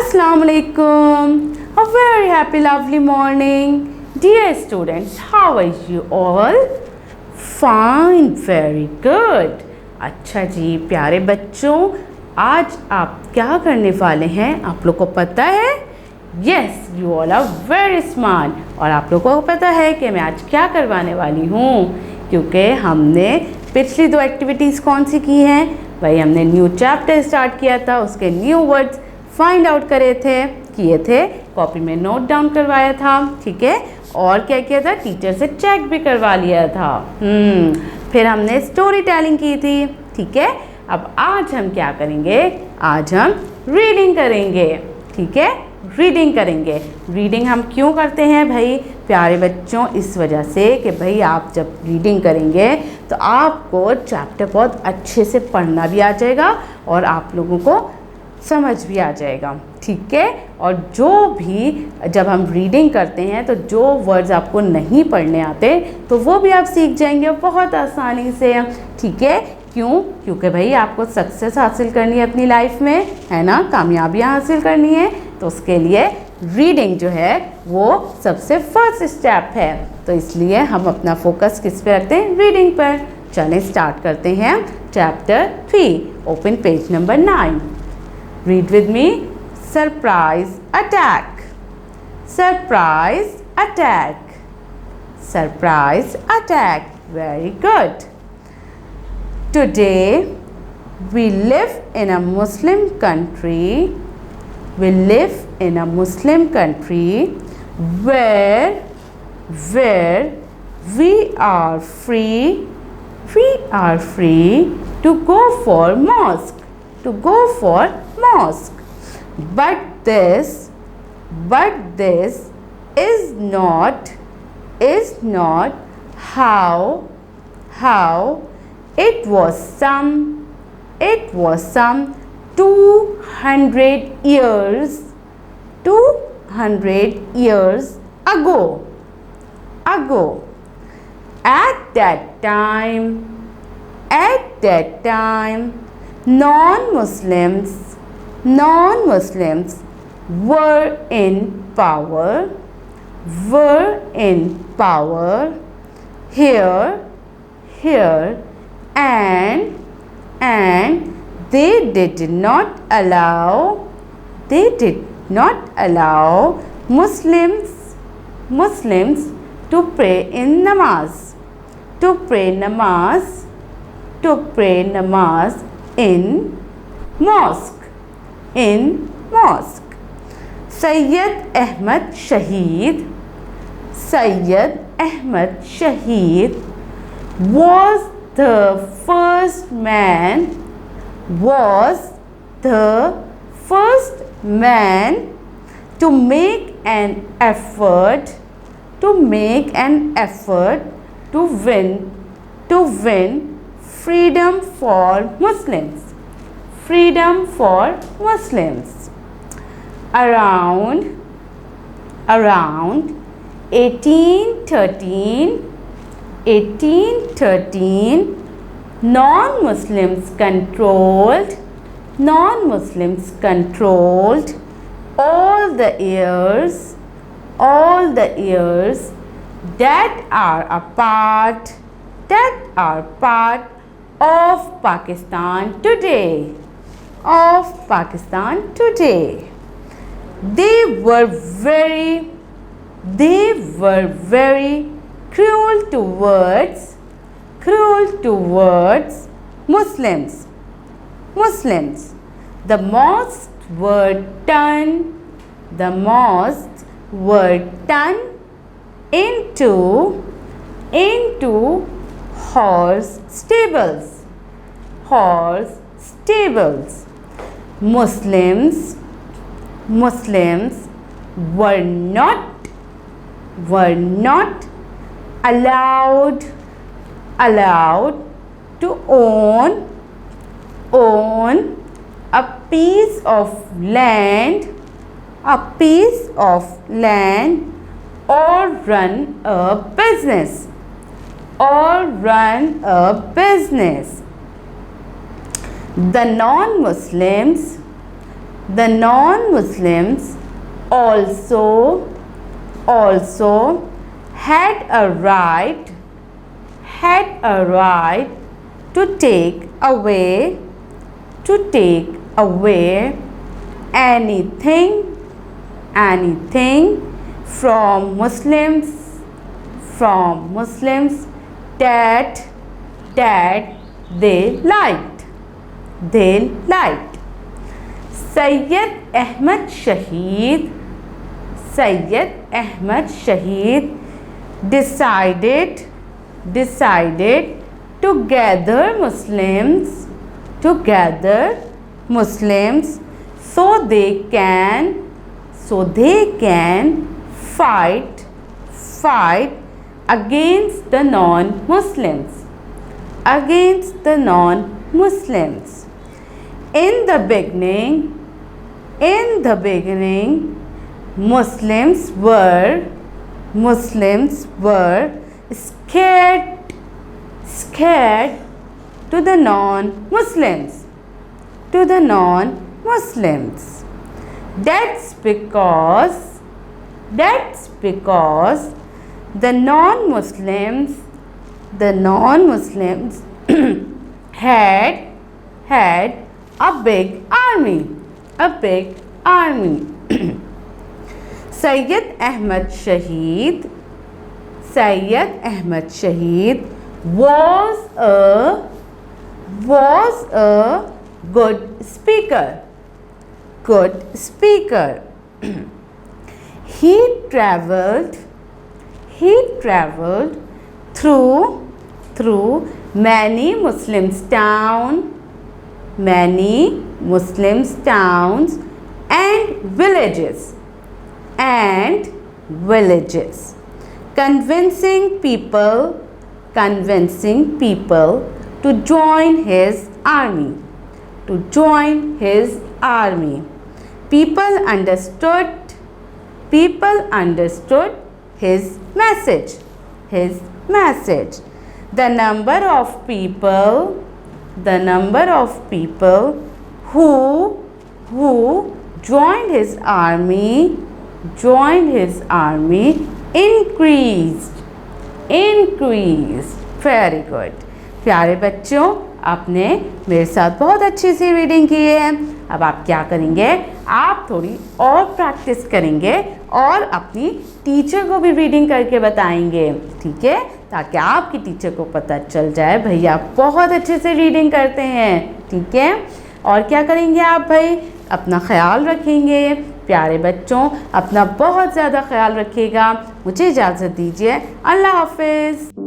Assalamu alaikum. A very happy lovely morning. Dear students, how are you all? Fine, very good. अच्छा जी प्यारे बच्चों, आज आप क्या करने वाले हैं आप लोग को पता है? Yes, you all are very smart. और आप लोगों को पता है कि मैं आज क्या करवाने वाली हूँ, क्योंकि हमने पिछली दो एक्टिविटीज़ कौन सी की हैं? भाई हमने न्यू चैप्टर स्टार्ट किया था, उसके न्यू वर्ड्स फाइंड आउट किए थे, कॉपी में नोट डाउन करवाया था, ठीक है। और क्या किया था? टीचर से चेक भी करवा लिया था। फिर हमने स्टोरी टेलिंग की थी, ठीक है। अब आज हम क्या करेंगे? आज हम रीडिंग करेंगे, ठीक है। रीडिंग करेंगे। रीडिंग हम क्यों करते हैं भाई प्यारे बच्चों? इस वजह से कि भाई आप जब रीडिंग करेंगे तो आपको चैप्टर बहुत अच्छे से पढ़ना भी आ जाएगा और आप लोगों को समझ भी आ जाएगा, ठीक है। और जो भी जब हम रीडिंग करते हैं तो जो वर्ड्स आपको नहीं पढ़ने आते तो वो भी आप सीख जाएंगे बहुत आसानी से, ठीक है। क्यों? क्योंकि भाई आपको सक्सेस हासिल करनी है अपनी लाइफ में, है ना, कामयाबियाँ हासिल करनी है, तो उसके लिए रीडिंग जो है वो सबसे फर्स्ट स्टेप है। तो इसलिए हम अपना फोकस किस पे रखते हैं? रीडिंग पर। चलें स्टार्ट करते हैं chapter 3। Open page number 9। Read with me. Surprise attack. Surprise attack. Surprise attack. Very good. Today we live in a Muslim country. We live in a Muslim country where we are free. We are free to go for mosque. To go for mosque. But this is not how it was some 200 years ago. At that time non-Muslims were in power here and they did not allow Muslims to pray namaz in mosque. Sayyid Ahmad Shahid was the first man to make an effort to win freedom for Muslims. Around 1813 non-Muslims controlled all the years that are part of Pakistan today. They were very cruel towards Muslims. The mosques were turned into horse stables. Muslims were not allowed to own a piece of land or run a business. The non-Muslims The non-Muslims also had a right to take away anything from Muslims that they liked. Sayyid Ahmad Shahid decided to gather Muslims so they can fight against the non-Muslims. In the beginning, Muslims were scared to the non-Muslims. That's because the non-Muslims had a big army. Sayyid Ahmad Shahid was a good speaker. He traveled through many Muslims towns and villages, convincing people to join his army. People understood his message. The number of people who joined his army increased. Very good. प्यारे बच्चों, आपने मेरे साथ बहुत अच्छी सी reading की है। अब आप क्या करेंगे, आप थोड़ी और प्रैक्टिस करेंगे और अपनी टीचर को भी रीडिंग करके बताएंगे, ठीक है, ताकि आपकी टीचर को पता चल जाए भैया आप बहुत अच्छे से रीडिंग करते हैं, ठीक है। और क्या करेंगे आप भाई, अपना ख्याल रखेंगे। प्यारे बच्चों, अपना बहुत ज़्यादा ख्याल रखिएगा। मुझे इजाज़त दीजिए। अल्लाह हाफिज़।